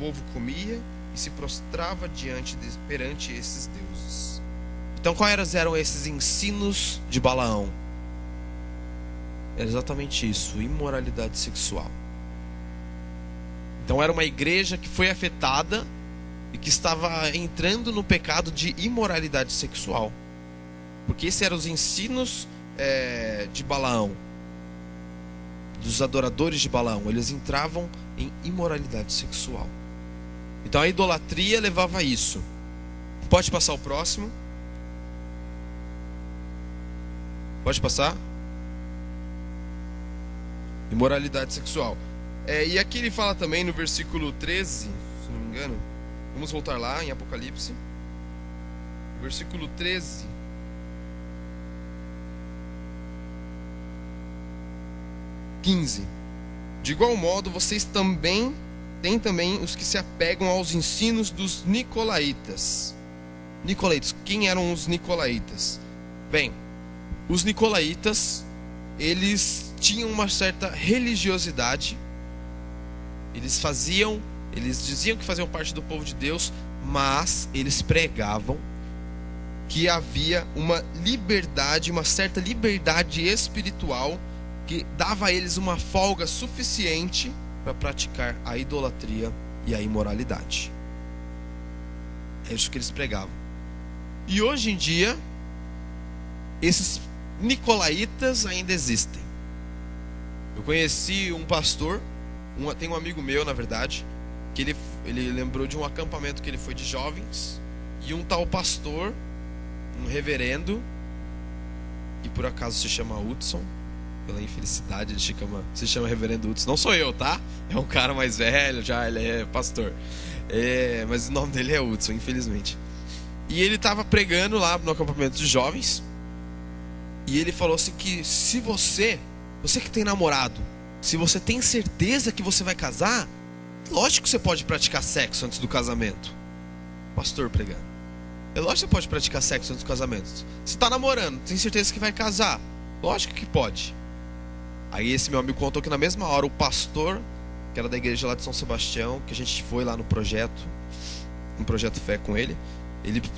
povo comia e se prostrava perante esses deuses. Então, quais eram esses ensinos de Balaão? Era exatamente isso, imoralidade sexual. Então era uma igreja que foi afetada e que estava entrando no pecado de imoralidade sexual. Porque esses eram os ensinos de Balaão, dos adoradores de Balaão. Eles entravam em imoralidade sexual. Então a idolatria levava a isso. Pode passar o próximo. Pode passar. Imoralidade sexual. E aqui ele fala também no versículo 13, se não me engano. Vamos voltar lá em Apocalipse. Versículo 13. De igual modo, vocês também têm também os que se apegam aos ensinos dos nicolaítas. Nicolaítas, quem eram os nicolaítas? Bem, os nicolaítas, eles tinham uma certa religiosidade. Eles diziam que faziam parte do povo de Deus, mas eles pregavam que havia uma liberdade, uma certa liberdade espiritual que dava a eles uma folga suficiente para praticar a idolatria e a imoralidade. É isso que eles pregavam. E hoje em dia, esses nicolaítas ainda existem. Eu conheci um pastor, tem um amigo meu, na verdade, que ele lembrou de um acampamento que ele foi de jovens, e um tal pastor, um reverendo, que por acaso se chama Hudson, pela infelicidade ele se chama reverendo Hudson. Não sou eu, tá? É um cara mais velho, já ele é pastor. Mas o nome dele é Hudson, infelizmente. E ele estava pregando lá no acampamento de jovens, e ele falou assim que se você que tem namorado, se você tem certeza que você vai casar, lógico que você pode praticar sexo antes do casamento. Pastor pregando. É lógico que você pode praticar sexo antes do casamento. Você está namorando, tem certeza que vai casar? Lógico que pode. Aí esse meu amigo contou que na mesma hora o pastor, que era da igreja lá de São Sebastião, que a gente foi lá no projeto Fé com ele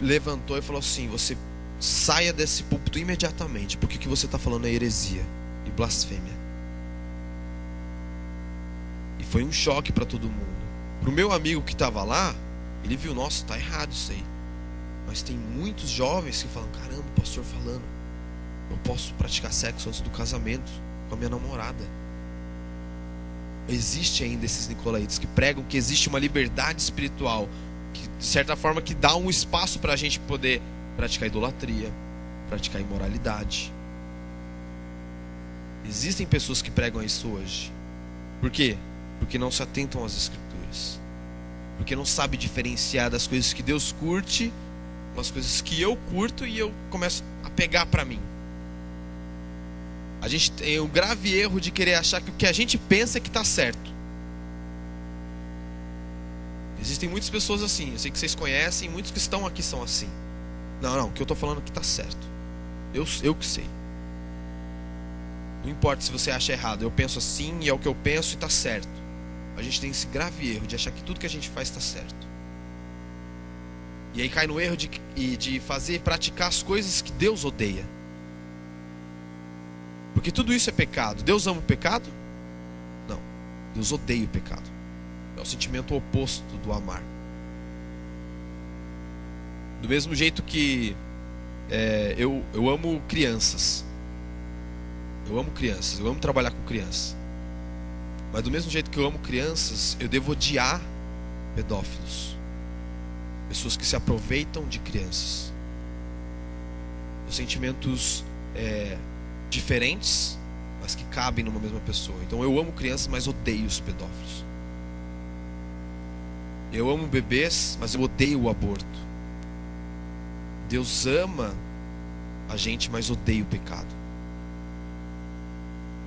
levantou e falou assim: você saia desse púlpito imediatamente, porque o que você está falando é heresia e blasfêmia. E foi um choque para todo mundo. Pro meu amigo que estava lá, ele viu, nossa, tá errado isso aí. Mas tem muitos jovens que falam: caramba, o pastor falando, eu posso praticar sexo antes do casamento com a minha namorada. Existe ainda esses nicolaítas que pregam que existe uma liberdade espiritual, que de certa forma que dá um espaço para a gente poder praticar idolatria, praticar imoralidade. Existem pessoas que pregam isso hoje. Por quê? Porque não se atentam às escrituras, porque não sabe diferenciar das coisas que Deus curte, umas coisas que eu curto e eu começo a pegar para mim. A gente tem o grave erro de querer achar que o que a gente pensa é que está certo. Existem muitas pessoas assim, eu sei que vocês conhecem, muitos que estão aqui são assim. Não, o que eu estou falando aqui está certo. Eu que sei. Não importa se você acha errado, eu penso assim e é o que eu penso e está certo. A gente tem esse grave erro de achar que tudo que a gente faz está certo. E aí cai no erro de praticar as coisas que Deus odeia. Porque tudo isso é pecado. Deus ama o pecado? Não. Deus odeia o pecado. É o sentimento oposto do amar. Do mesmo jeito que eu amo crianças. Eu amo trabalhar com crianças. Mas do mesmo jeito que eu amo crianças, eu devo odiar pedófilos. Pessoas que se aproveitam de crianças. Os sentimentos diferentes, mas que cabem numa mesma pessoa. Então eu amo crianças, mas odeio os pedófilos. Eu amo bebês, mas eu odeio o aborto. Deus ama a gente, mas odeia o pecado.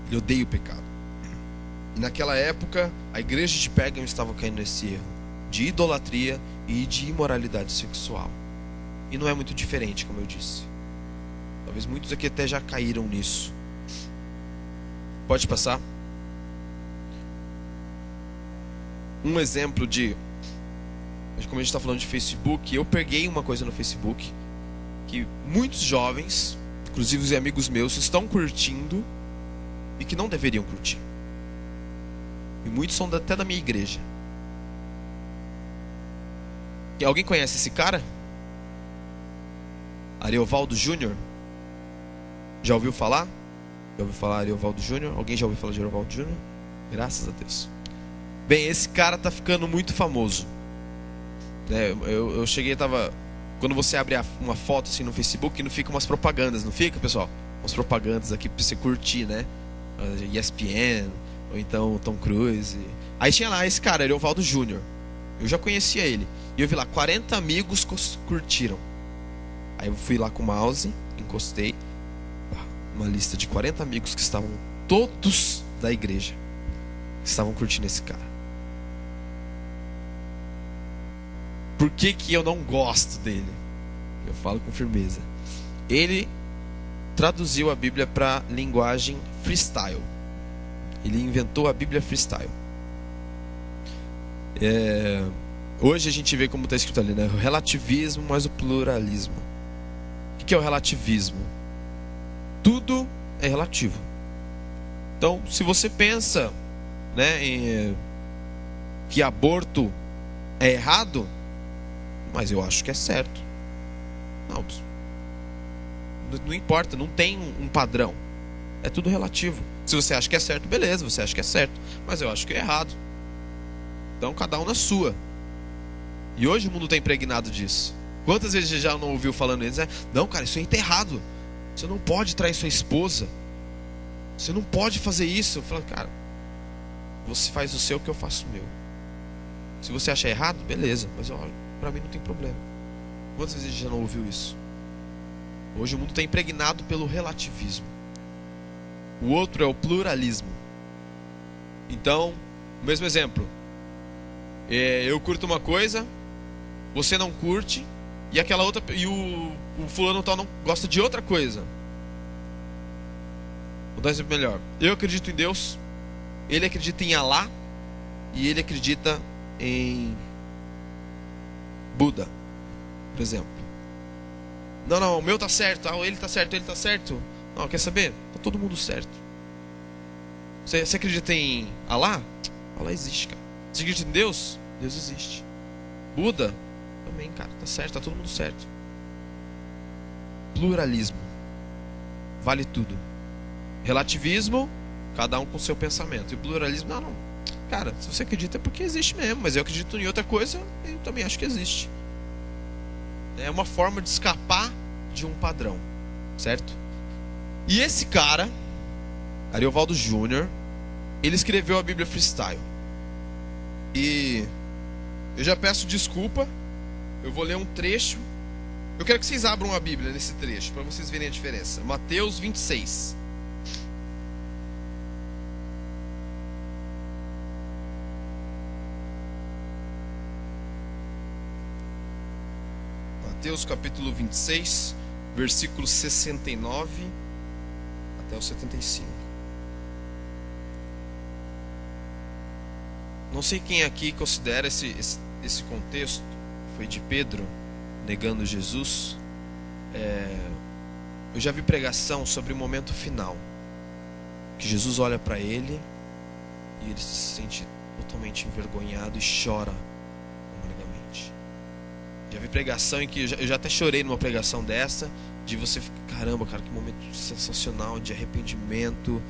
Ele odeia o pecado. E naquela época, a igreja de Pérgamo estava caindo nesse erro de idolatria e de imoralidade sexual. E não é muito diferente, como eu disse. Talvez muitos aqui até já caíram nisso. Pode passar. Um exemplo de como a gente está falando de Facebook, eu peguei uma coisa no Facebook que muitos jovens, inclusive os amigos meus, estão curtindo e que não deveriam curtir. E muitos são até da minha igreja. E alguém conhece esse cara? Ariovaldo Júnior? Já ouviu falar? Já ouviu falar Ariovaldo Júnior? Alguém já ouviu falar de Ariovaldo Júnior? Graças a Deus. Bem, esse cara tá ficando muito famoso. Eu cheguei, quando você abre uma foto assim no Facebook, não fica umas propagandas, não fica, pessoal? Umas propagandas aqui pra você curtir, né? ESPN, ou então Tom Cruise. Aí tinha lá esse cara, Ariovaldo Júnior. Eu já conhecia ele. E eu vi lá, 40 amigos curtiram. Aí eu fui lá com o mouse, encostei. Uma lista de 40 amigos que estavam todos da igreja. Que estavam curtindo esse cara. Por que eu não gosto dele? Eu falo com firmeza. Ele traduziu a Bíblia para linguagem freestyle. Ele inventou a Bíblia freestyle. Hoje a gente vê como está escrito ali, né? O relativismo mais o pluralismo. O que é o relativismo? Tudo é relativo. Então, se você pensa, né, que aborto é errado, mas eu acho que é certo. Não importa, não tem um padrão. É tudo relativo. Se você acha que é certo, beleza, você acha que é certo. Mas eu acho que é errado. Então cada um na sua. E hoje o mundo está impregnado disso. Quantas vezes você já não ouviu falando isso? Não, cara, isso aí está errado. Você não pode trair sua esposa. Você não pode fazer isso. Eu falo, cara, você faz o seu que eu faço o meu. Se você acha errado, beleza. Mas para mim não tem problema. Quantas vezes você já não ouviu isso? Hoje o mundo está impregnado pelo relativismo. O outro é o pluralismo. Então, o mesmo exemplo. Eu curto uma coisa, você não curte, e aquela outra, e o fulano tal não gosta de outra coisa. Vou dar um exemplo melhor. Eu acredito em Deus, ele acredita em Alá, e ele acredita em Buda, por exemplo. Não, o meu tá certo, ele tá certo. Não, quer saber? Tá todo mundo certo. Você acredita em Alá? Alá existe, cara. Você acredita em Deus? Deus existe. Buda? Também, cara, tá certo, tá todo mundo certo. Pluralismo. Vale tudo. Relativismo, cada um com seu pensamento. E o pluralismo, não. Cara, se você acredita é porque existe mesmo. Mas eu acredito em outra coisa, eu também acho que existe. É uma forma de escapar de um padrão, certo? E esse cara, Ariovaldo Júnior, ele escreveu a Bíblia freestyle. E eu já peço desculpa. Eu vou ler um trecho. Eu quero que vocês abram a Bíblia nesse trecho, para vocês verem a diferença. Mateus 26. Mateus capítulo 26, versículos 69 até o 75. Não sei quem aqui considera esse contexto. Foi de Pedro negando Jesus. Eu já vi pregação sobre o momento final, que Jesus olha para ele e ele se sente totalmente envergonhado e chora amargamente. Já vi pregação em que eu já até chorei numa pregação dessa, de você ficar, caramba, cara, que momento sensacional de arrependimento.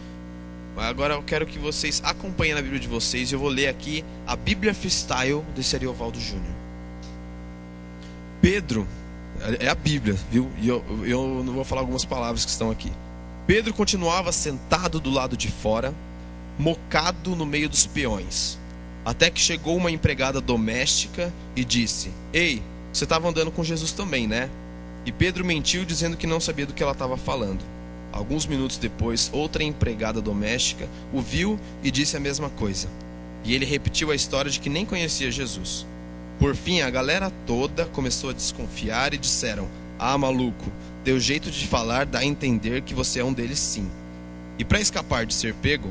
Agora eu quero que vocês acompanhem na Bíblia de vocês. Eu vou ler aqui a Bíblia freestyle desse Ariovaldo Júnior. Pedro, é a Bíblia, viu? E eu não vou falar algumas palavras que estão aqui. Pedro continuava sentado do lado de fora, mocado no meio dos peões, até que chegou uma empregada doméstica e disse: Ei, você estava andando com Jesus também, né? E Pedro mentiu dizendo que não sabia do que ela estava falando. Alguns minutos depois, outra empregada doméstica o viu e disse a mesma coisa. E ele repetiu a história de que nem conhecia Jesus. Por fim, a galera toda começou a desconfiar e disseram: Ah, maluco, teu jeito de falar dá a entender que você é um deles sim. E para escapar de ser pego,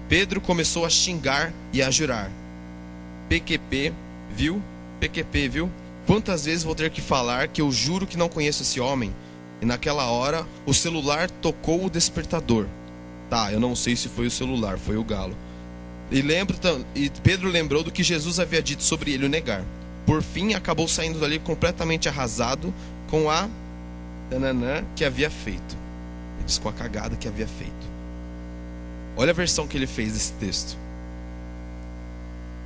Pedro começou a xingar e a jurar. PQP viu PQP, viu? Quantas vezes vou ter que falar que eu juro que não conheço esse homem? E naquela hora, o celular tocou o despertador. Tá, eu não sei se foi o celular, foi o galo. E Pedro lembrou do que Jesus havia dito sobre ele o negar. Por fim, acabou saindo dali completamente arrasado com a que havia feito. Ele disse com a cagada que havia feito. Olha a versão que ele fez desse texto.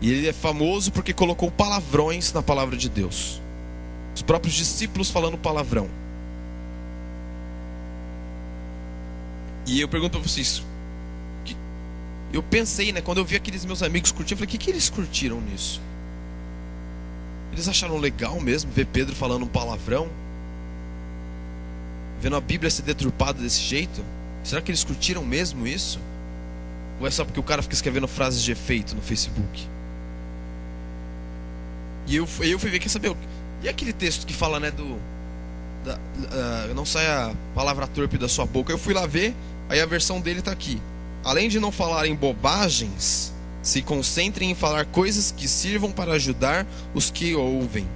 E ele é famoso porque colocou palavrões na palavra de Deus. Os próprios discípulos falando palavrão. E eu pergunto para vocês, eu pensei, quando eu vi aqueles meus amigos curtindo, eu falei, o que eles curtiram nisso? Eles acharam legal mesmo ver Pedro falando um palavrão? Vendo a Bíblia ser deturpada desse jeito? Será que eles curtiram mesmo isso? Ou é só porque o cara fica escrevendo frases de efeito no Facebook? E eu fui ver, quer saber? E aquele texto que fala, não sai a palavra torpe da sua boca. Eu fui lá ver, aí a versão dele está aqui. Além de não falarem bobagens, se concentrem em falar coisas que sirvam para ajudar os que ouvem.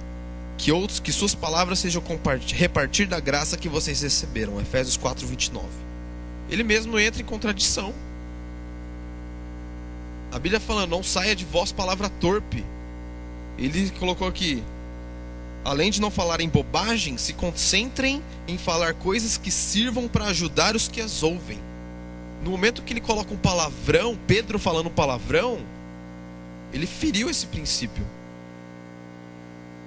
Que suas palavras sejam repartir da graça que vocês receberam. Efésios 4:29. Ele mesmo entra em contradição. A Bíblia falando, não saia de vós palavra torpe. Ele colocou aqui, além de não falarem bobagem, se concentrem em falar coisas que sirvam para ajudar os que as ouvem. No momento que ele coloca um palavrão, Pedro falando palavrão, ele feriu esse princípio.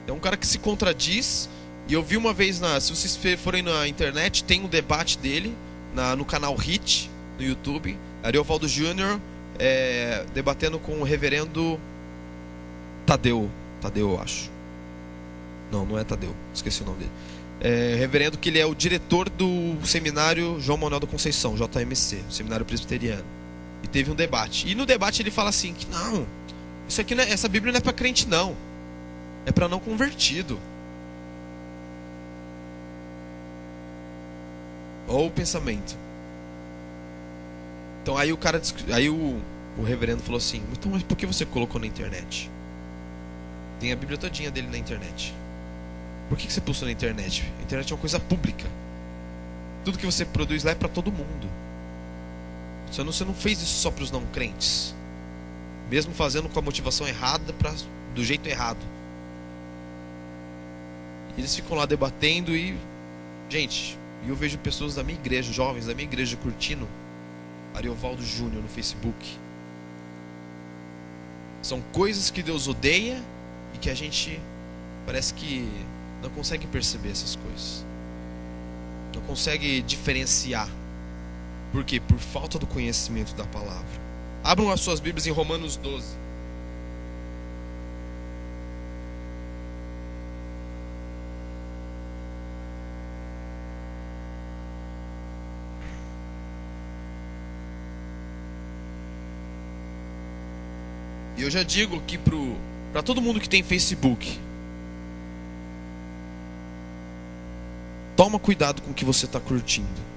É um cara que se contradiz. E eu vi uma vez, se vocês forem na internet, tem um debate dele no canal Hit, no YouTube. Ariovaldo Júnior debatendo com o reverendo Tadeu, eu acho. Não é Tadeu, esqueci o nome dele. Reverendo, que ele é o diretor do seminário João Manuel da Conceição, JMC, seminário presbiteriano. E teve um debate. E no debate ele fala assim, que não, isso aqui essa Bíblia não é para crente não. É para não convertido. Ou o pensamento. Então aí o reverendo falou assim, então mas por que você colocou na internet? Tem a Bíblia todinha dele na internet. Por que você postou na internet? A internet é uma coisa pública. Tudo que você produz lá é para todo mundo. Você não fez isso só para os não crentes. Mesmo fazendo com a motivação errada, do jeito errado. E eles ficam lá debatendo e... Gente, eu vejo pessoas da minha igreja, jovens da minha igreja curtindo Ariovaldo Júnior no Facebook. São coisas que Deus odeia e que a gente parece que não consegue perceber essas coisas. Não consegue diferenciar. Por quê? Por falta do conhecimento da palavra. Abram as suas Bíblias em Romanos 12. E eu já digo aqui para todo mundo que tem Facebook: toma cuidado com o que você está curtindo.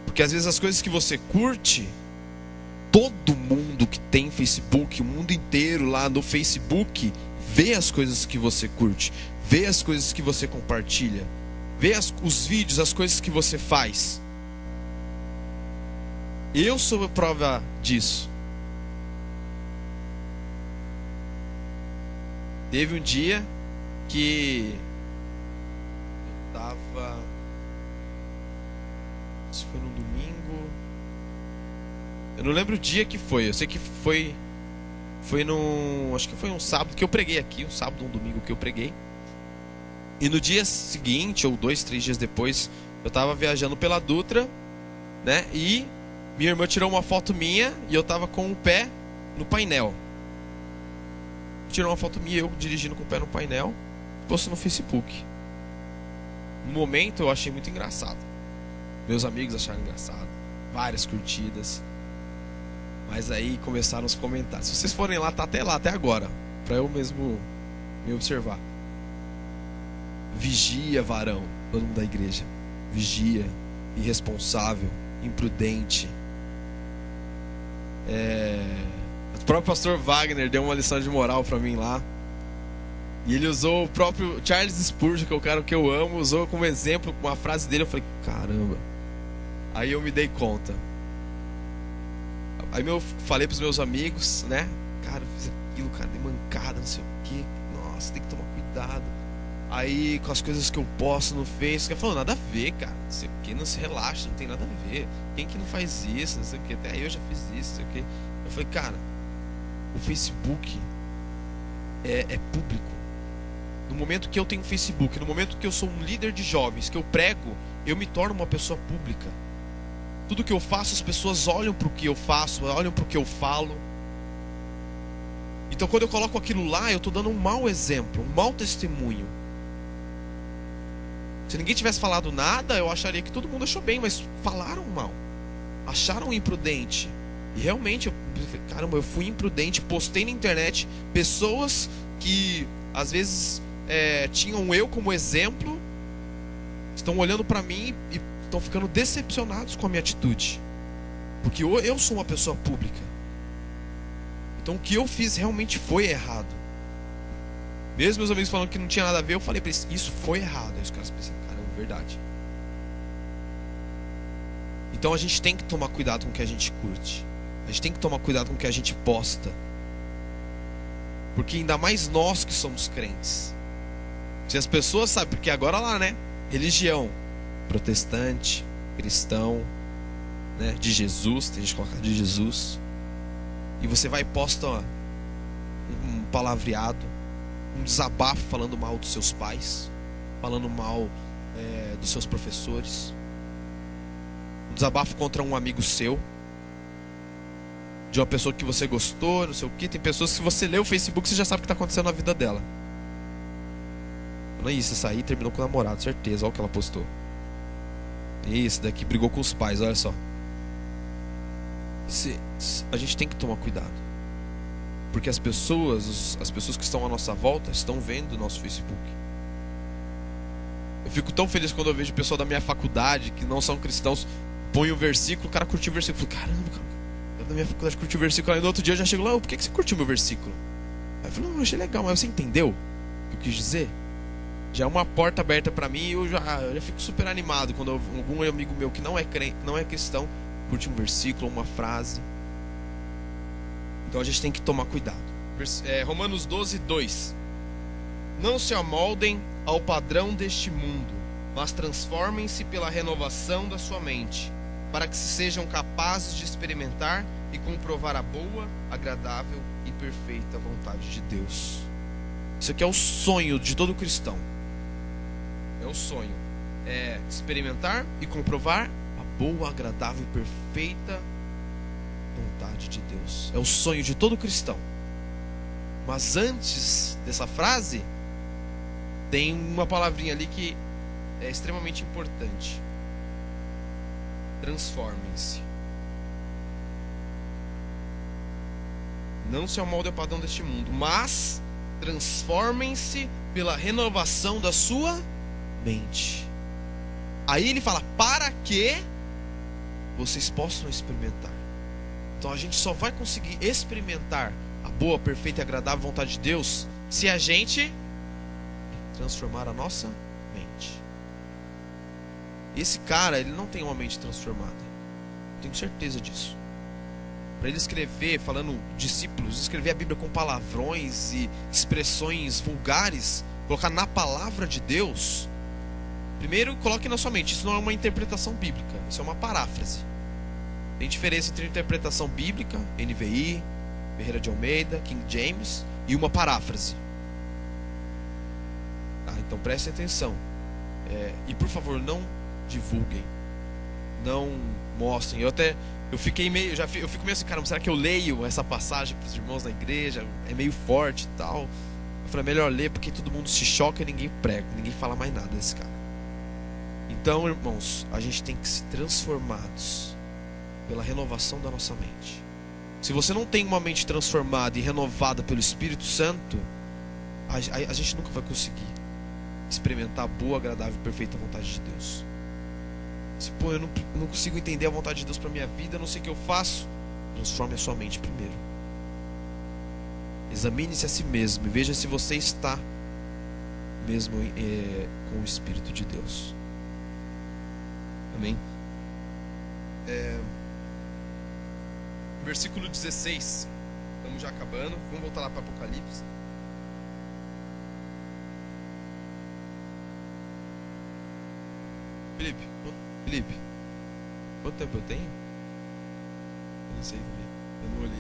Porque às vezes as coisas que você curte, todo mundo que tem Facebook, o mundo inteiro lá no Facebook, vê as coisas que você curte, vê as coisas que você compartilha, vê os vídeos, as coisas que você faz. Eu sou a prova disso. Teve um dia que eu tava, se foi num domingo, eu não lembro o dia que foi. Eu sei que foi acho que foi um sábado que eu preguei aqui, um sábado, um domingo que eu preguei. E no dia seguinte, ou 2, 3 dias depois, eu tava viajando pela Dutra, né? E minha irmã tirou uma foto minha e eu tava com o pé no painel. Tirou uma foto minha, eu dirigindo com o pé no painel, postou no Facebook. No momento eu achei muito engraçado. Meus amigos acharam engraçado. Várias curtidas. Mas aí começaram os comentários. Se vocês forem lá, tá até lá, até agora, pra eu mesmo me observar. Vigia, varão. Todo mundo da igreja. Vigia, irresponsável, imprudente. próprio pastor Wagner deu uma lição de moral pra mim lá. E ele usou o próprio Charles Spurgeon, que é o cara que eu amo, usou como exemplo uma frase dele. Eu falei, caramba. Aí eu me dei conta. Aí eu falei pros meus amigos, né? Cara, eu fiz aquilo, cara, de mancada, não sei o que. Nossa, tem que tomar cuidado. Aí com as coisas que eu posto no Face, que falou, nada a ver, cara, não sei o que, não se relaxa, não tem nada a ver. Quem que não faz isso, não sei o que, até eu já fiz isso, não sei o que. Eu falei, cara, o Facebook é público. No momento que eu tenho Facebook, no momento que eu sou um líder de jovens, que eu prego, eu me torno uma pessoa pública. Tudo que eu faço, as pessoas olham para o que eu faço, olham para o que eu falo. Então quando eu coloco aquilo lá, eu estou dando um mau exemplo, um mau testemunho. Se ninguém tivesse falado nada, eu acharia que todo mundo achou bem, mas falaram mal, acharam imprudente. E realmente, caramba, eu fui imprudente, postei na internet pessoas que às vezes tinham eu como exemplo, estão olhando para mim e estão ficando decepcionados com a minha atitude, porque eu sou uma pessoa pública. Então o que eu fiz realmente foi errado. Mesmo meus amigos falando que não tinha nada a ver, eu falei para eles, isso foi errado. Aí os caras pensam, caramba, verdade. Então a gente tem que tomar cuidado com o que a gente curte. A gente tem que tomar cuidado com o que a gente posta. Porque ainda mais nós que somos crentes. Se as pessoas sabem, porque agora lá, né? Religião, protestante, cristão, né? De Jesus, tem gente que coloca de Jesus. E você vai e posta um palavreado, um desabafo falando mal dos seus pais, falando mal dos seus professores, um desabafo contra um amigo seu, de uma pessoa que você gostou, não sei o que. Tem pessoas que, se você lê o Facebook, você já sabe o que está acontecendo na vida dela. Não é isso, essa aí terminou com o namorado, certeza. Olha o que ela postou. Esse daqui brigou com os pais, olha só. A gente tem que tomar cuidado, porque as pessoas que estão à nossa volta estão vendo o nosso Facebook. Eu fico tão feliz quando eu vejo pessoal da minha faculdade, que não são cristãos, põe o versículo, o cara curtiu o versículo. Eu falo, caramba, cara, da minha faculdade curtiu o versículo. Aí no outro dia eu já chego lá, por que você curtiu meu versículo? Aí eu falo, não, eu achei legal, mas você entendeu o que eu quis dizer? Já é uma porta aberta pra mim, e eu já fico super animado quando algum amigo meu que não é crente, não é cristão, curte um versículo, uma frase. Então a gente tem que tomar cuidado. Romanos 12, 2. Não se amoldem ao padrão deste mundo, mas transformem-se pela renovação da sua mente, para que sejam capazes de experimentar e comprovar a boa, agradável e perfeita vontade de Deus. Isso aqui é o sonho de todo cristão. É o sonho. É experimentar e comprovar a boa, agradável e perfeita vontade de Deus. É o sonho de todo cristão. Mas antes dessa frase, tem uma palavrinha ali que é extremamente importante. Transformem-se. Não se amoldem ao padrão deste mundo, mas transformem-se pela renovação da sua mente. Aí ele fala, para que vocês possam experimentar. Então a gente só vai conseguir experimentar a boa, perfeita e agradável vontade de Deus se a gente transformar a nossa mente. Esse cara, ele não tem uma mente transformada. Eu tenho certeza disso. Para ele escrever, falando discípulos, escrever a Bíblia com palavrões e expressões vulgares, colocar na palavra de Deus, primeiro coloque na sua mente, isso não é uma interpretação bíblica, isso é uma paráfrase. Tem diferença entre interpretação bíblica, NVI, Ferreira de Almeida, King James, e uma paráfrase. Então prestem atenção. E por favor, não divulguem, não mostrem. Eu fiquei meio, eu fico meio assim, caramba, será que eu leio essa passagem para os irmãos da igreja? É meio forte e tal. Eu falei, melhor ler, porque todo mundo se choca e ninguém prega, ninguém fala mais nada desse cara. Então, irmãos, a gente tem que ser transformados pela renovação da nossa mente. Se você não tem uma mente transformada e renovada pelo Espírito Santo, a gente nunca vai conseguir experimentar a boa, agradável e perfeita vontade de Deus. Eu não consigo entender a vontade de Deus para minha vida, eu não sei o que eu faço. Transforme a sua mente primeiro. Examine-se a si mesmo e veja se você está mesmo com o Espírito de Deus. Amém? Versículo 16. Estamos já acabando. Vamos voltar lá para Apocalipse. Felipe, quanto tempo eu tenho? Eu não sei, eu não olhei.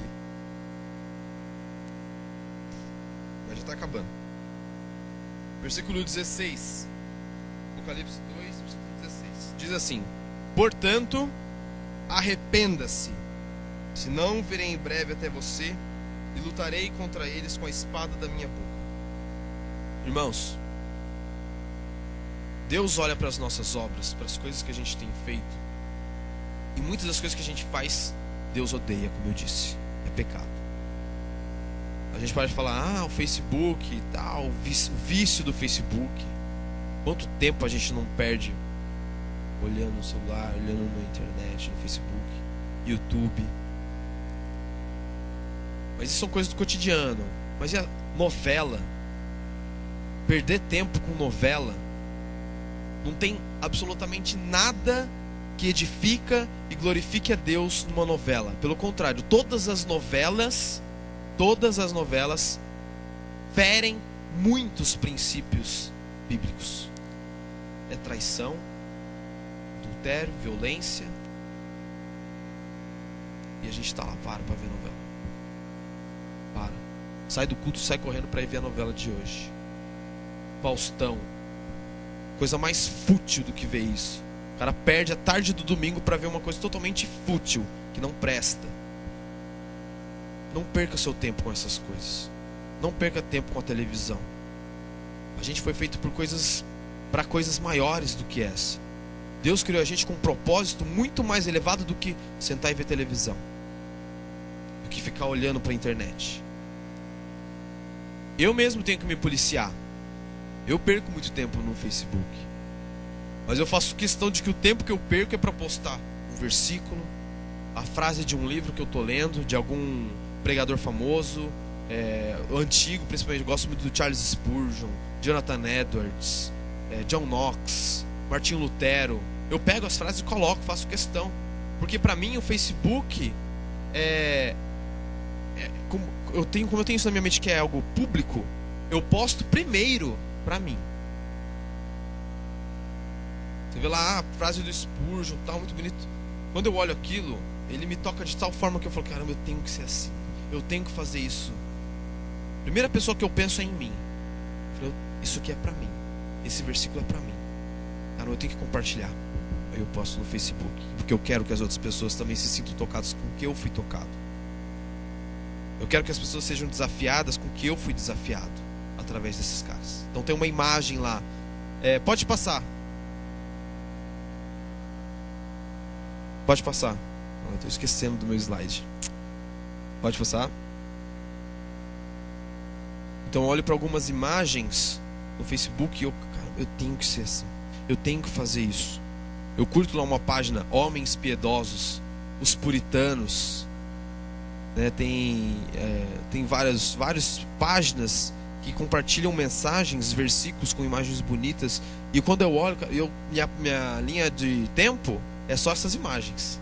Mas já está acabando. Versículo 16. Apocalipse 2, versículo 16. Diz assim: portanto, arrependa-se, senão virei em breve até você e lutarei contra eles com a espada da minha boca. Irmãos, Deus olha para as nossas obras, para as coisas que a gente tem feito, e muitas das coisas que a gente faz, Deus odeia, como eu disse, é pecado. A gente pode falar, o Facebook e tal, o vício do Facebook. Quanto tempo a gente não perde olhando no celular, olhando na internet, no Facebook, YouTube. Mas isso são coisas do cotidiano. Mas e a novela? Perder tempo com novela? Não tem absolutamente nada que edifica e glorifique a Deus numa novela. Pelo contrário, todas as novelas ferem muitos princípios bíblicos. É traição, adultério, violência. E a gente está lá, para ver novela. Para. Sai do culto, sai correndo para ir ver a novela de hoje. Faustão. Coisa mais fútil do que ver isso. O cara perde a tarde do domingo para ver uma coisa totalmente fútil, que não presta. Não perca seu tempo com essas coisas. Não perca tempo com a televisão. A gente foi feito para coisas maiores do que essa. Deus criou a gente com um propósito muito mais elevado do que sentar e ver televisão, do que ficar olhando para a internet. Eu mesmo tenho que me policiar. Eu perco muito tempo no Facebook, mas eu faço questão de que o tempo que eu perco é para postar um versículo, a frase de um livro que eu estou lendo, de algum pregador famoso, antigo, principalmente. Eu gosto muito do Charles Spurgeon, Jonathan Edwards, John Knox, Martinho Lutero. Eu pego as frases e coloco, faço questão, porque para mim o Facebook como eu tenho isso na minha mente, que é algo público, eu posto primeiro para mim. Você vê lá a frase do Spurgeon, tal, muito bonito. Quando eu olho aquilo, ele me toca de tal forma que eu falo, caramba, eu tenho que ser assim, eu tenho que fazer isso. Primeira pessoa que eu penso é em mim. Eu falo, isso aqui é para mim, esse versículo é para mim. Caramba, eu tenho que compartilhar. Aí eu posto no Facebook, porque eu quero que as outras pessoas também se sintam tocadas com o que eu fui tocado. Eu quero que as pessoas sejam desafiadas com o que eu fui desafiado através desses caras. Então tem uma imagem lá. Pode passar. Pode passar. Estou esquecendo do meu slide. Pode passar. Então eu olho para algumas imagens no Facebook e eu tenho que ser assim. Eu tenho que fazer isso. Eu curto lá uma página, Homens Piedosos, os Puritanos. Né, tem várias páginas que compartilham mensagens, versículos com imagens bonitas. E quando eu olho, minha linha de tempo é só essas imagens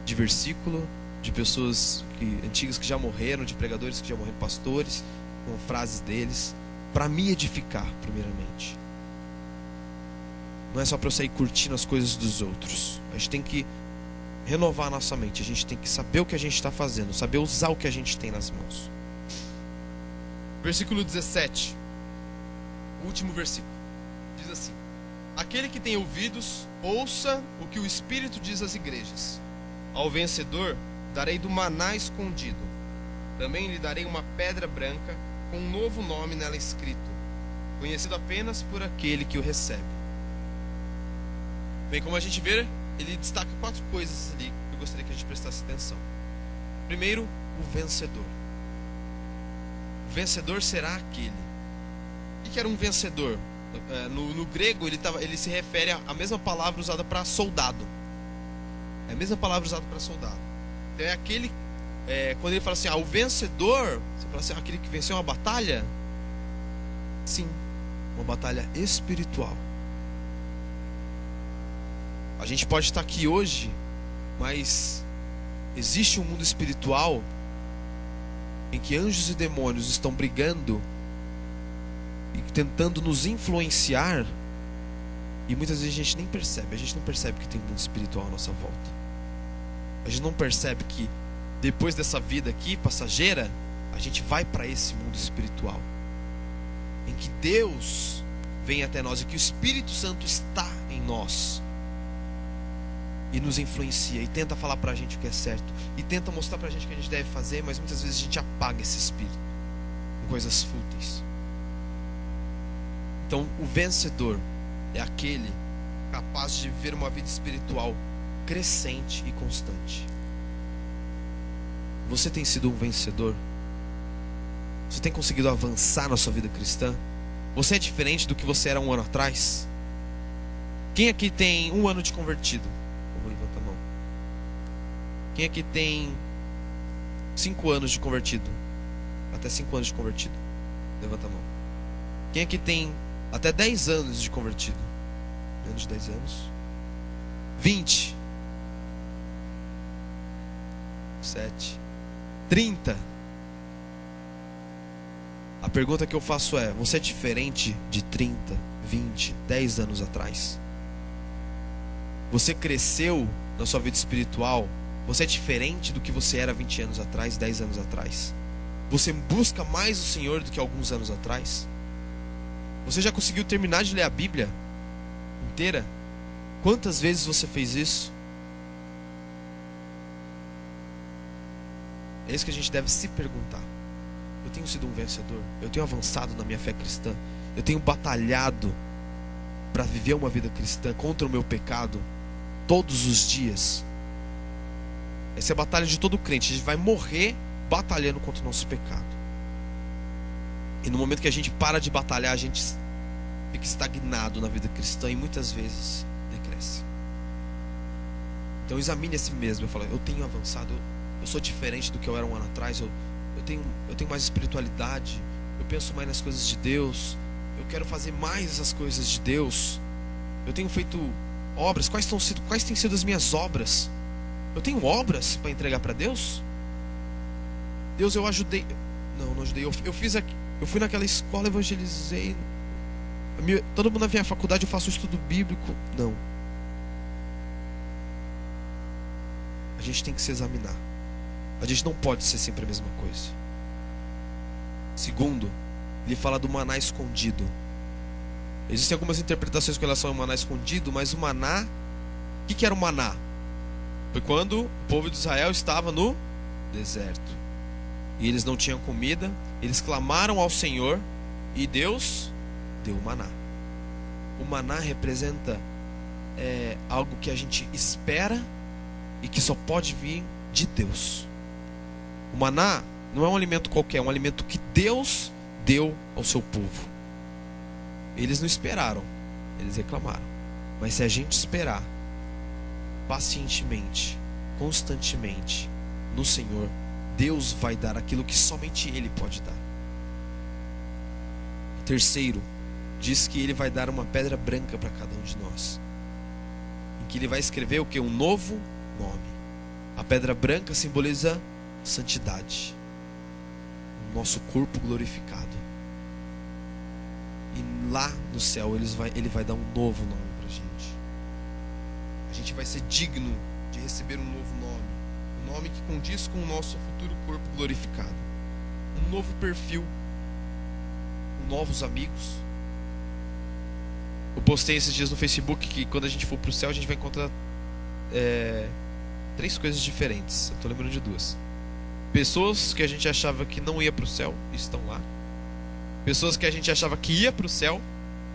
de versículo, de pessoas antigas que já morreram, de pregadores que já morreram, pastores, com frases deles, para me edificar primeiramente. Não é só para eu sair curtindo as coisas dos outros. A gente tem que renovar a nossa mente. A gente tem que saber o que a gente está fazendo, saber usar o que a gente tem nas mãos. Versículo 17, o último versículo, diz assim: aquele que tem ouvidos, ouça o que o Espírito diz às igrejas. Ao vencedor darei do maná escondido, também lhe darei uma pedra branca com um novo nome nela escrito, conhecido apenas por aquele que o recebe. Bem, como a gente vê, ele destaca 4 coisas ali que eu gostaria que a gente prestasse atenção. Primeiro, o vencedor. O vencedor será aquele. O que era um vencedor? No grego, ele se refere à mesma palavra usada para soldado. É a mesma palavra usada para soldado. Então é aquele quando ele fala assim, o vencedor, você fala assim, aquele que venceu uma batalha? Sim, uma batalha espiritual. A gente pode estar aqui hoje, mas existe um mundo espiritual em que anjos e demônios estão brigando e tentando nos influenciar, e muitas vezes a gente nem percebe. A gente não percebe que tem um mundo espiritual à nossa volta. A gente não percebe que depois dessa vida aqui passageira, a gente vai para esse mundo espiritual em que Deus vem até nós e que o Espírito Santo está em nós e nos influencia e tenta falar pra gente o que é certo e tenta mostrar pra gente o que a gente deve fazer, mas muitas vezes a gente apaga esse espírito com coisas fúteis. Então, o vencedor é aquele capaz de viver uma vida espiritual crescente e constante. Você tem sido um vencedor? Você tem conseguido avançar na sua vida cristã? Você é diferente do que você era um ano atrás? Quem aqui tem 1 ano de convertido? Eu vou levantar a mão. Quem aqui tem 5 anos de convertido? Até 5 anos de convertido? Levanta a mão. Quem aqui tem até 10 anos de convertido? Menos de 10 anos? 20? 7? 30? A pergunta que eu faço é: você é diferente de 30, 20, 10 anos atrás? Você cresceu na sua vida espiritual? Você é diferente do que você era 20 anos atrás, 10 anos atrás? Você busca mais o Senhor do que alguns anos atrás? Você já conseguiu terminar de ler a Bíblia inteira? Quantas vezes você fez isso? É isso que a gente deve se perguntar. Eu tenho sido um vencedor? Eu tenho avançado na minha fé cristã? Eu tenho batalhado para viver uma vida cristã contra o meu pecado todos os dias? Essa é a batalha de todo crente. A gente vai morrer batalhando contra o nosso pecado. E no momento que a gente para de batalhar, a gente fica estagnado na vida cristã e muitas vezes decresce. Então examine a si mesmo. Eu falo, eu tenho avançado, eu sou diferente do que eu era um ano atrás, eu tenho mais espiritualidade, eu penso mais nas coisas de Deus, eu quero fazer mais essas coisas de Deus, eu tenho feito obras. Quais têm sido as minhas obras? Eu tenho obras para entregar para Deus? Deus, eu ajudei. Não ajudei. Eu fui naquela escola, evangelizei. Todo mundo na minha faculdade eu faço estudo bíblico. Não. A gente tem que se examinar. A gente não pode ser sempre a mesma coisa. Segundo, ele fala do maná escondido. Existem algumas interpretações com relação ao maná escondido, mas o maná, o que era o maná? Foi quando o povo de Israel estava no deserto e eles não tinham comida, eles clamaram ao Senhor e Deus deu o maná. O maná representa algo que a gente espera e que só pode vir de Deus. O maná não é um alimento qualquer, é um alimento que Deus deu ao seu povo. Eles não esperaram, eles reclamaram. Mas se a gente esperar pacientemente, constantemente no Senhor, Deus vai dar aquilo que somente Ele pode dar. Terceiro, diz que Ele vai dar uma pedra branca para cada um de nós, em que Ele vai escrever o que? Um novo nome. A pedra branca simboliza santidade, o nosso corpo glorificado. E lá no céu Ele vai dar um novo nome para a gente. A gente vai ser digno de receber um novo nome, um nome que condiz com o nosso futuro corpo glorificado, um novo perfil, novos amigos. Eu postei esses dias no Facebook que quando a gente for para o céu a gente vai encontrar 3 coisas diferentes. Eu estou lembrando de 2. Pessoas que a gente achava que não ia para o céu estão lá. Pessoas que a gente achava que ia para o céu,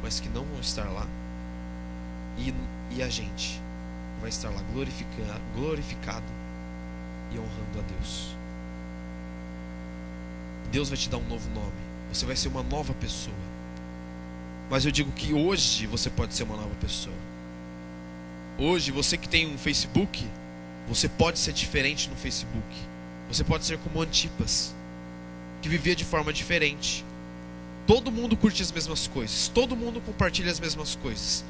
mas que não vão estar lá. E a gente vai estar lá glorificado e honrando a Deus. Deus vai te dar um novo nome. Você vai ser uma nova pessoa. Mas eu digo que hoje você pode ser uma nova pessoa. Hoje, você que tem um Facebook, você pode ser diferente no Facebook. Você pode ser como Antipas, que vivia de forma diferente. Todo mundo curte as mesmas coisas, todo mundo compartilha as mesmas coisas,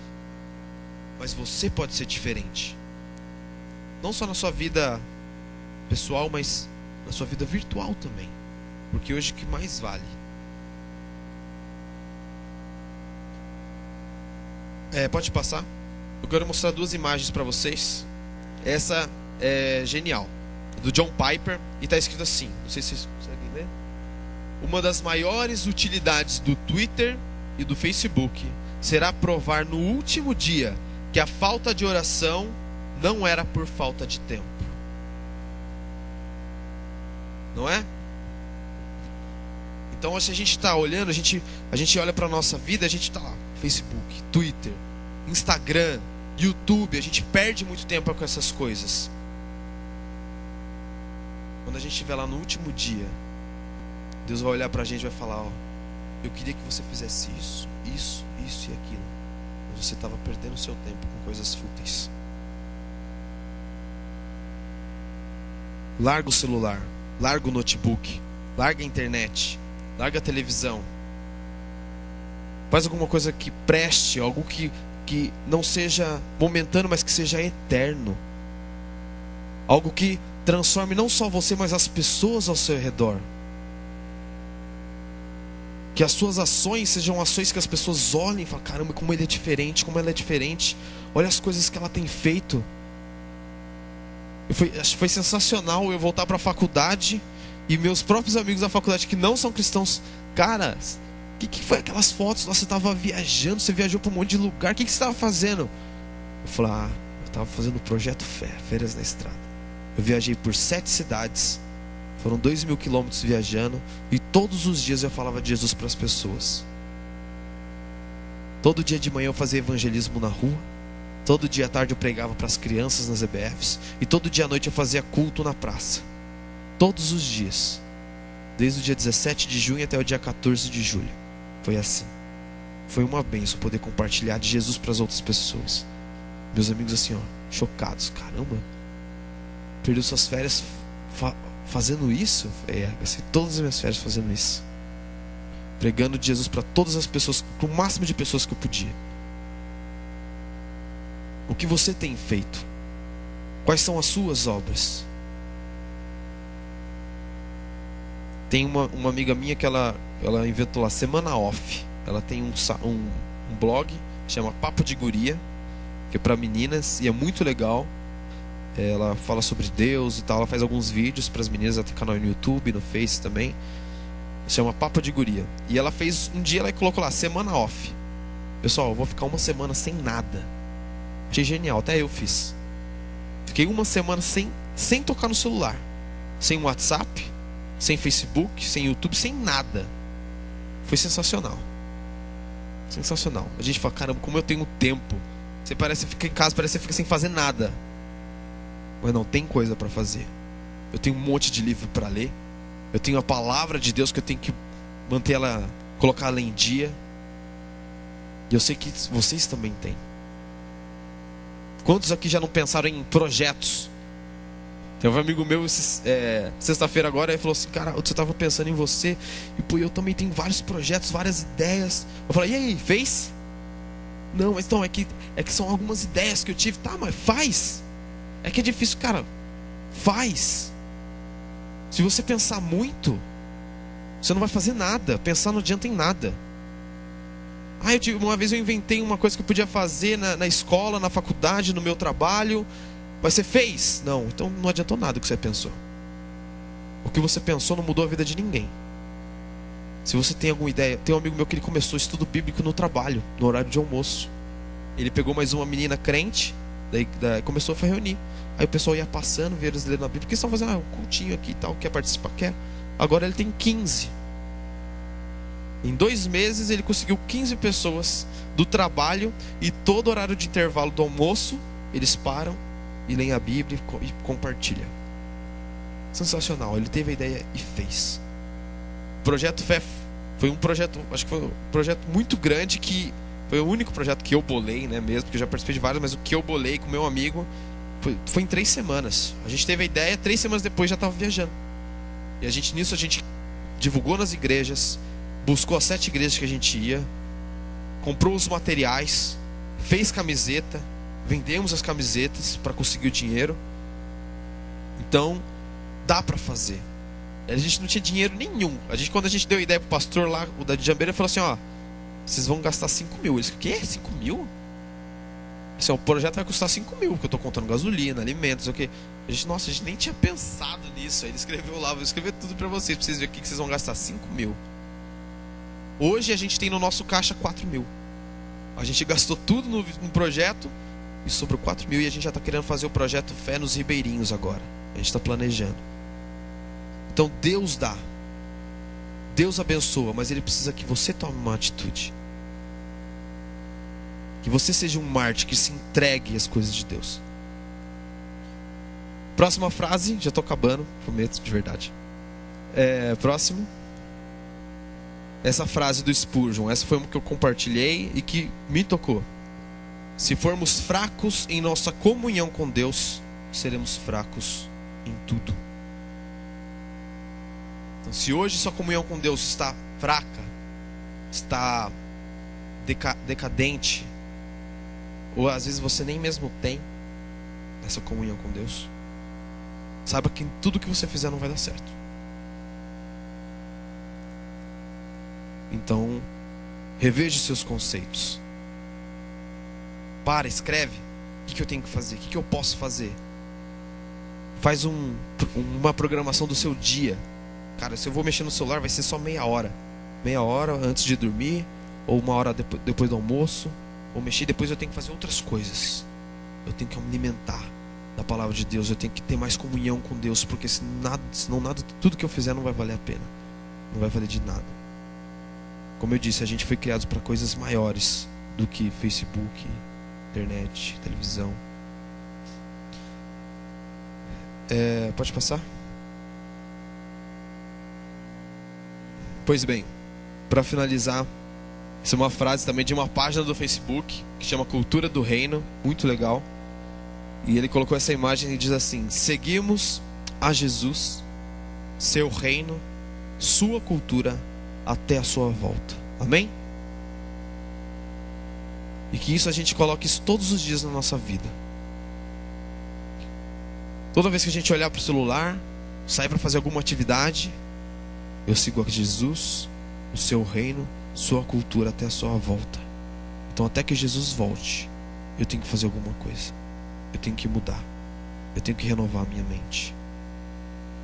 mas você pode ser diferente. Não só na sua vida pessoal, mas na sua vida virtual também. Porque hoje o que mais vale pode passar. Eu quero mostrar duas imagens para vocês. Essa é genial, do John Piper, e está escrito assim, não sei se vocês conseguem ler. Uma das maiores utilidades do Twitter e do Facebook será provar no último dia que a falta de oração não era por falta de tempo. Não é? Então, se a gente está olhando, a gente olha para a nossa vida, a gente está lá, Facebook, Twitter, Instagram, YouTube, a gente perde muito tempo com essas coisas. Quando a gente estiver lá no último dia, Deus vai olhar para a gente e vai falar: ó, eu queria que você fizesse isso e aquilo, mas você estava perdendo o seu tempo com coisas fúteis. Larga o celular, larga o notebook, larga a internet, larga a televisão. Faz alguma coisa que preste, algo que não seja momentâneo, mas que seja eterno. Algo que transforme não só você, mas as pessoas ao seu redor. Que as suas ações sejam ações que as pessoas olhem e falem: caramba, como ele é diferente, como ela é diferente. Olha as coisas que ela tem feito. Acho que foi sensacional eu voltar para a faculdade e meus próprios amigos da faculdade que não são cristãos: cara, o que foi aquelas fotos? Nossa, você estava viajando, você viajou para um monte de lugar, o que você estava fazendo? Eu falei: eu estava fazendo o Projeto Fé, Feiras na Estrada. Eu viajei por 7 cidades, foram 2.000 quilômetros viajando, e todos os dias eu falava de Jesus para as pessoas. Todo dia de manhã eu fazia evangelismo na rua, todo dia à tarde eu pregava para as crianças nas EBFs, e todo dia à noite eu fazia culto na praça. Todos os dias, desde o dia 17 de junho até o dia 14 de julho. Foi assim. Foi uma bênção poder compartilhar de Jesus para as outras pessoas. Meus amigos assim, chocados: caramba, perdeu suas férias fazendo isso? Assim, todas as minhas férias fazendo isso, pregando de Jesus para todas as pessoas, para o máximo de pessoas que eu podia. O que você tem feito? Quais são as suas obras? Tem uma amiga minha que ela inventou a Semana Off. Ela tem um blog, chama Papo de Guria, que é para meninas, e é muito legal. Ela fala sobre Deus e tal, ela faz alguns vídeos para as meninas, ela tem canal no YouTube, no Face também. Chama Papo de Guria. E ela fez, um dia ela colocou lá, Semana Off. Pessoal, eu vou ficar uma semana sem nada. Achei genial, até eu fiz. Fiquei uma semana sem tocar no celular, sem WhatsApp, sem Facebook, sem YouTube, sem nada. Foi sensacional. Sensacional. A gente fala: caramba, como eu tenho tempo. Você fica em casa, parece que você fica sem fazer nada. Mas não, tem coisa para fazer. Eu tenho um monte de livro para ler. Eu tenho a palavra de Deus que eu tenho que manter ela, colocar ela em dia. E eu sei que vocês também têm. Quantos aqui já não pensaram em projetos? Tem um amigo meu, sexta-feira agora, ele falou assim: cara, eu estava pensando em você, e pô, eu também tenho vários projetos, várias ideias. Eu falei: e aí, fez? Não, mas então, é que são algumas ideias que eu tive. Tá, mas faz. É que é difícil, cara. Faz. Se você pensar muito, você não vai fazer nada. Pensar não adianta em nada. Uma vez eu inventei uma coisa que eu podia fazer na escola, na faculdade, no meu trabalho. Mas você fez? Não, então não adiantou nada o que você pensou. O que você pensou não mudou a vida de ninguém. Se você tem alguma ideia, tem um amigo meu que ele começou estudo bíblico no trabalho, no horário de almoço. Ele pegou mais uma menina crente, daí começou a reunir. Aí o pessoal ia passando, via eles lendo a Bíblia, porque eles estão fazendo um cultinho aqui e tal, quer participar? Quer. Agora ele tem 15. Em 2 meses ele conseguiu 15 pessoas do trabalho, e todo horário de intervalo do almoço eles param e leem a Bíblia e compartilham. Sensacional. Ele teve a ideia e fez. O Projeto Fé foi um projeto, acho que foi um projeto muito grande, que foi o único projeto que eu bolei, né, mesmo, porque eu já participei de vários, mas o que eu bolei com meu amigo foi em 3 semanas. A gente teve a ideia, 3 semanas depois já estava viajando. E nisso a gente divulgou nas igrejas, buscou as 7 igrejas que a gente ia, comprou os materiais, fez camiseta, vendemos as camisetas para conseguir o dinheiro. Então, dá para fazer. A gente não tinha dinheiro nenhum. Quando a gente deu a ideia pro pastor lá, o da Djambeira, ele falou assim, ó, vocês vão gastar 5 mil. Eles, o quê? 5 mil? Assim, o projeto vai custar 5 mil, porque eu tô contando gasolina, alimentos, o quê? A gente nem tinha pensado nisso. Aí ele escreveu lá, vou escrever tudo para vocês verem o que vocês vão gastar, 5 mil. Hoje a gente tem no nosso caixa 4 mil. A gente gastou tudo no projeto e sobrou 4 mil, e a gente já está querendo fazer o projeto Fé nos Ribeirinhos agora. A gente está planejando. Então Deus dá, Deus abençoa, mas Ele precisa que você tome uma atitude, que você seja um mártir, que se entregue às coisas de Deus. Próxima frase, já estou acabando, prometo, de verdade. Próximo. Essa frase do Spurgeon, essa foi uma que eu compartilhei e que me tocou. Se formos fracos em nossa comunhão com Deus, seremos fracos em tudo. Então, se hoje sua comunhão com Deus está fraca, está decadente, ou às vezes você nem mesmo tem essa comunhão com Deus, saiba que tudo que você fizer não vai dar certo. Então, reveja os seus conceitos. Escreve. O que eu tenho que fazer? O que eu posso fazer? Faz uma programação do seu dia. Cara, se eu vou mexer no celular, vai ser só meia hora. Meia hora antes de dormir, ou uma hora depois do almoço. Ou mexer, depois eu tenho que fazer outras coisas. Eu tenho que me alimentar da palavra de Deus. Eu tenho que ter mais comunhão com Deus, porque senão nada, tudo que eu fizer não vai valer a pena. Não vai valer de nada. Como eu disse, a gente foi criado para coisas maiores do que Facebook, internet, televisão. Pode passar? Pois bem, para finalizar, essa é uma frase também de uma página do Facebook que chama Cultura do Reino, muito legal. E ele colocou essa imagem e diz assim: seguimos a Jesus, seu reino, sua cultura até a sua volta. Amém? E que a gente coloque isso todos os dias na nossa vida. Toda vez que a gente olhar para o celular, sair para fazer alguma atividade, eu sigo a Jesus, o seu reino, sua cultura até a sua volta. Então até que Jesus volte, eu tenho que fazer alguma coisa. Eu tenho que mudar. Eu tenho que renovar a minha mente.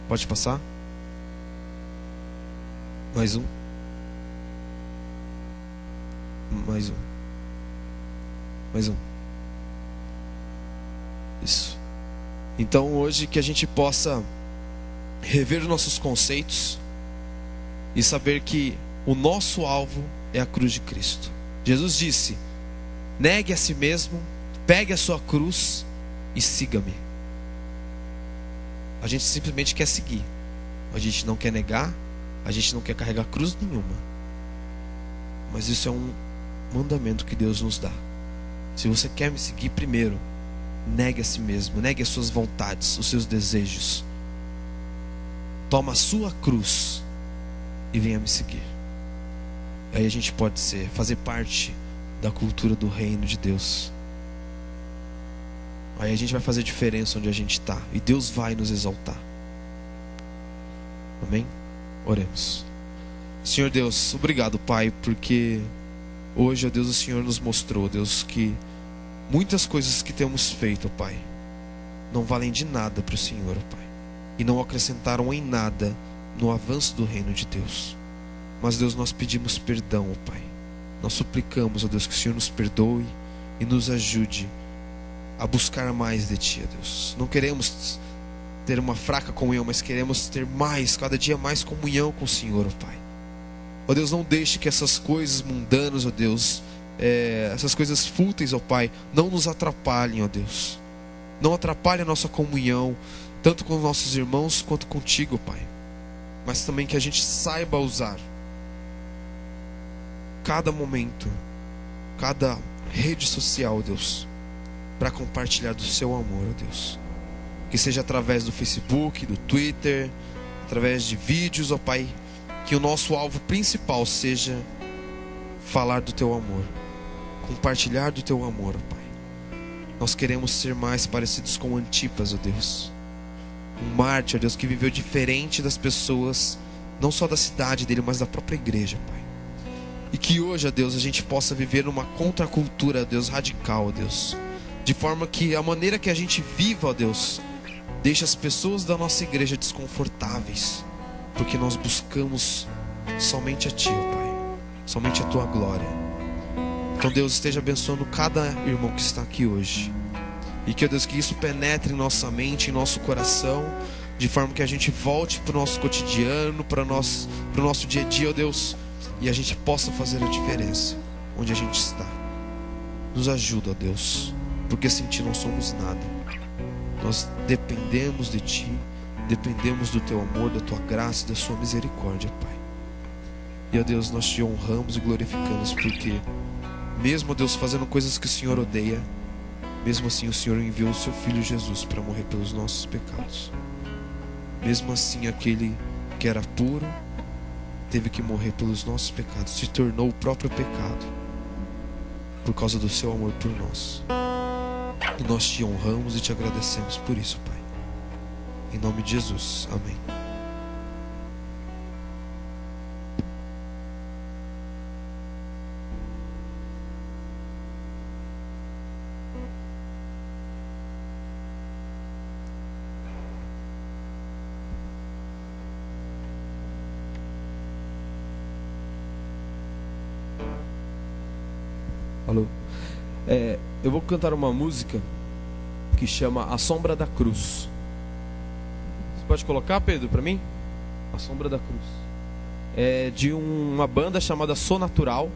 Pode passar? Mais um. Mais um. Mais um. Isso. Então hoje que a gente possa rever os nossos conceitos e saber que o nosso alvo é a cruz de Cristo. Jesus disse: negue a si mesmo, pegue a sua cruz e siga-me. A gente simplesmente quer seguir. A gente não quer negar, a gente não quer carregar cruz nenhuma. Mas isso é um mandamento que Deus nos dá. Se você quer me seguir, primeiro, negue a si mesmo, negue as suas vontades, os seus desejos. Toma a sua cruz e venha me seguir. Aí a gente pode fazer parte da cultura do reino de Deus. Aí a gente vai fazer diferença onde a gente está, e Deus vai nos exaltar. Amém? Oremos. Senhor Deus, obrigado, Pai, porque hoje, ó Deus, o Senhor nos mostrou, Deus, que muitas coisas que temos feito, Pai, não valem de nada para o Senhor, Pai, e não acrescentaram em nada no avanço do reino de Deus. Mas, Deus, nós pedimos perdão, ó Pai. Nós suplicamos, ó Deus, que o Senhor nos perdoe e nos ajude a buscar mais de Ti, ó Deus. Não queremos ter uma fraca comunhão, mas queremos ter mais, cada dia mais comunhão com o Senhor, ó Pai. Ó Deus, não deixe que essas coisas mundanas, ó Deus, essas coisas fúteis, ó Pai, não nos atrapalhem, ó Deus. Não atrapalhe a nossa comunhão, tanto com os nossos irmãos quanto contigo, Pai. Mas também que a gente saiba usar cada momento, cada rede social, ó Deus, para compartilhar do seu amor, ó Deus. Que seja através do Facebook, do Twitter, através de vídeos, ó Pai, que o nosso alvo principal seja falar do Teu amor, compartilhar do Teu amor, ó Pai. Nós queremos ser mais parecidos com Antipas, ó Deus, um mártir, ó Deus, que viveu diferente das pessoas, não só da cidade dele, mas da própria igreja, Pai. E que hoje, ó Deus, a gente possa viver numa contracultura, ó Deus, radical, ó Deus, de forma que a maneira que a gente viva, ó Deus, deixa as pessoas da nossa igreja desconfortáveis, porque nós buscamos somente a Ti, ó Pai, somente a Tua glória. Então, Deus, esteja abençoando cada irmão que está aqui hoje, e que, ó Deus, que isso penetre em nossa mente, em nosso coração, de forma que a gente volte para o nosso cotidiano, para o nosso dia a dia, ó Deus, e a gente possa fazer a diferença onde a gente está. Nos ajuda, ó Deus, porque sem Ti não somos nada. Nós dependemos de Ti, dependemos do Teu amor, da Tua graça e da Sua misericórdia, Pai. E, ó Deus, nós Te honramos e glorificamos, porque mesmo, ó Deus, fazendo coisas que o Senhor odeia, mesmo assim o Senhor enviou o Seu Filho Jesus para morrer pelos nossos pecados. Mesmo assim, aquele que era puro teve que morrer pelos nossos pecados, se tornou o próprio pecado por causa do Seu amor por nós. E nós Te honramos e Te agradecemos por isso, Pai. Em nome de Jesus, amém. Alô? Eu vou cantar uma música que chama A Sombra da Cruz. Você pode colocar, Pedro, para mim? A Sombra da Cruz. É de uma banda chamada Sonatural.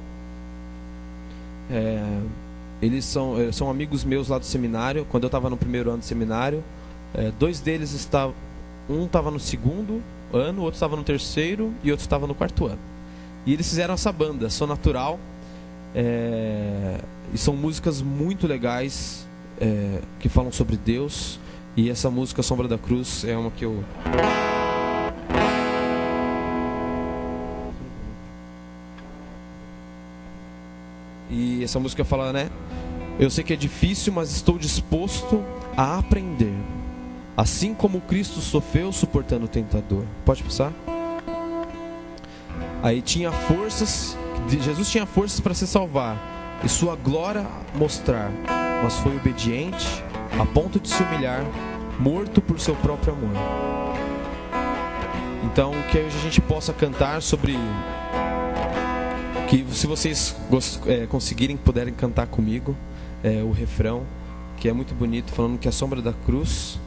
Eles são amigos meus lá do seminário. Quando eu estava no primeiro ano do seminário, dois deles estavam... Um estava no segundo ano, outro estava no terceiro e outro estava no quarto ano. E eles fizeram essa banda, Sonatural. E são músicas muito legais, que falam sobre Deus. E essa música Sombra da Cruz é uma que eu... E essa música fala, né? Eu sei que é difícil, mas estou disposto a aprender, assim como Cristo sofreu suportando o tentador. Pode passar? Aí tinha forças... Jesus tinha forças para se salvar e sua glória mostrar, mas foi obediente a ponto de se humilhar, morto por seu próprio amor. Então, que hoje a gente possa cantar sobre... Que se vocês conseguirem, puderem cantar comigo o refrão, que é muito bonito, falando que a sombra da cruz,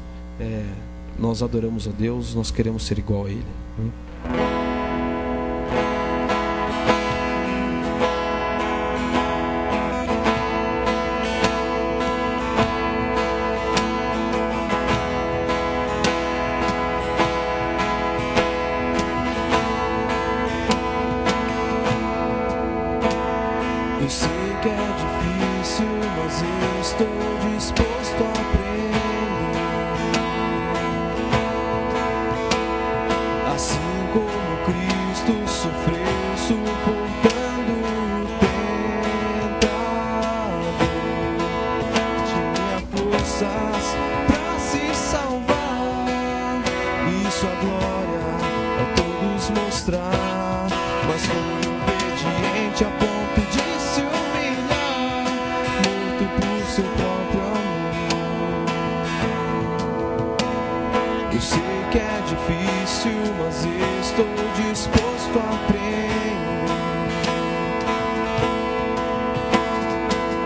nós adoramos a Deus, nós queremos ser igual a Ele. Eu sei que é difícil, mas eu estou disposto a aprender. Assim como Cristo sofreu suportando o tentador, tinha forças pra se salvar e sua glória a todos mostrar, mas foi obediente a ponto de se humilhar, morto por seu próprio amor. Eu sei que é difícil, mas estou disposto a aprender.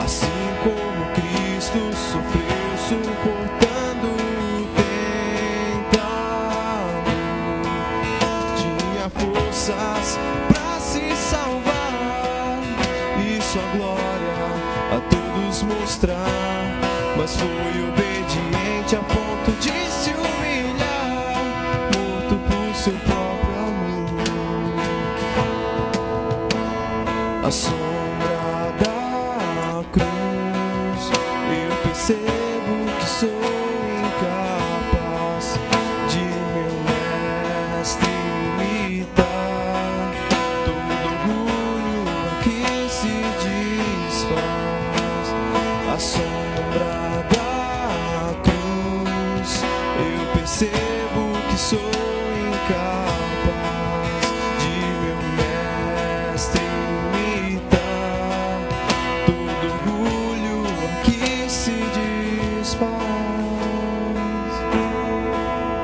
Assim como Cristo sofreu suportando o tentador, tinha forças pra se salvar e sua glória a todos mostrar, mas foi obediente a ponto de se humilhar, morto por seu próprio amor. A sombra da cruz, eu percebo que sou incapaz de meu mestre imita, todo orgulho aqui se desfaz.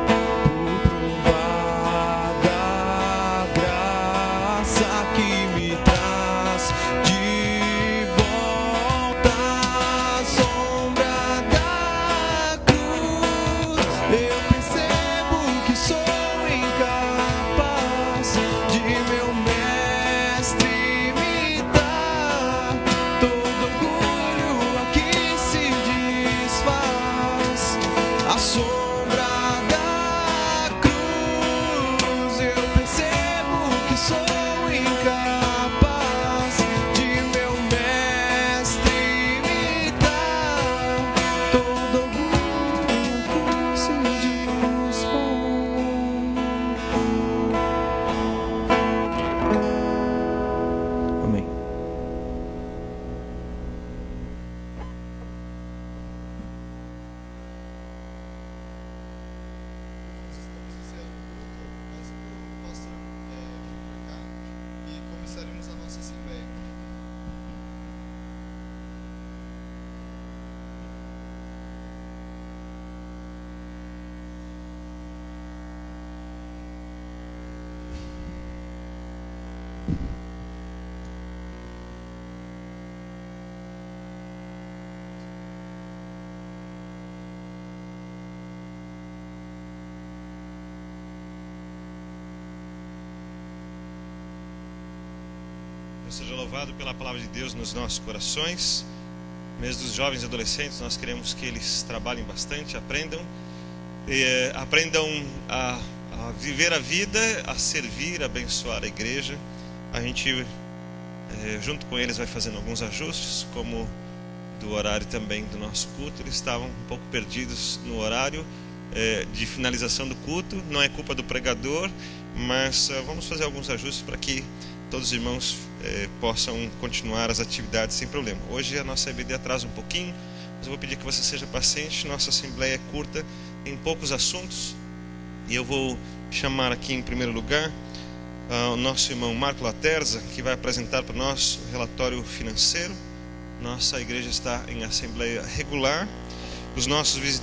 Por provar da graça que me traz de volta à sombra da cruz, eu percebo que sou incapaz de meu mestre imitar. Todo orgulho aqui se desfaz. A sombra da cruz, eu percebo que sou incapaz de meu mestre imitar. Todo orgulho aqui se desfaz. Amém. E começaremos a nossa assembleia. Deus seja louvado pela palavra de Deus nos nossos corações. Mês dos jovens e adolescentes, nós queremos que eles trabalhem bastante, aprendam a viver a vida, a servir, a abençoar a igreja. A gente, junto com eles, vai fazendo alguns ajustes, como do horário também do nosso culto. Eles estavam um pouco perdidos no horário de finalização do culto. Não é culpa do pregador, mas vamos fazer alguns ajustes para que todos os irmãos possam continuar as atividades sem problema. Hoje a nossa EBD atrasa um pouquinho, mas eu vou pedir que você seja paciente. Nossa assembleia é curta, tem poucos assuntos, e eu vou chamar aqui em primeiro lugar o nosso irmão Marco Laterza, que vai apresentar para nós o relatório financeiro. Nossa igreja está em assembleia regular. Os nossos visitantes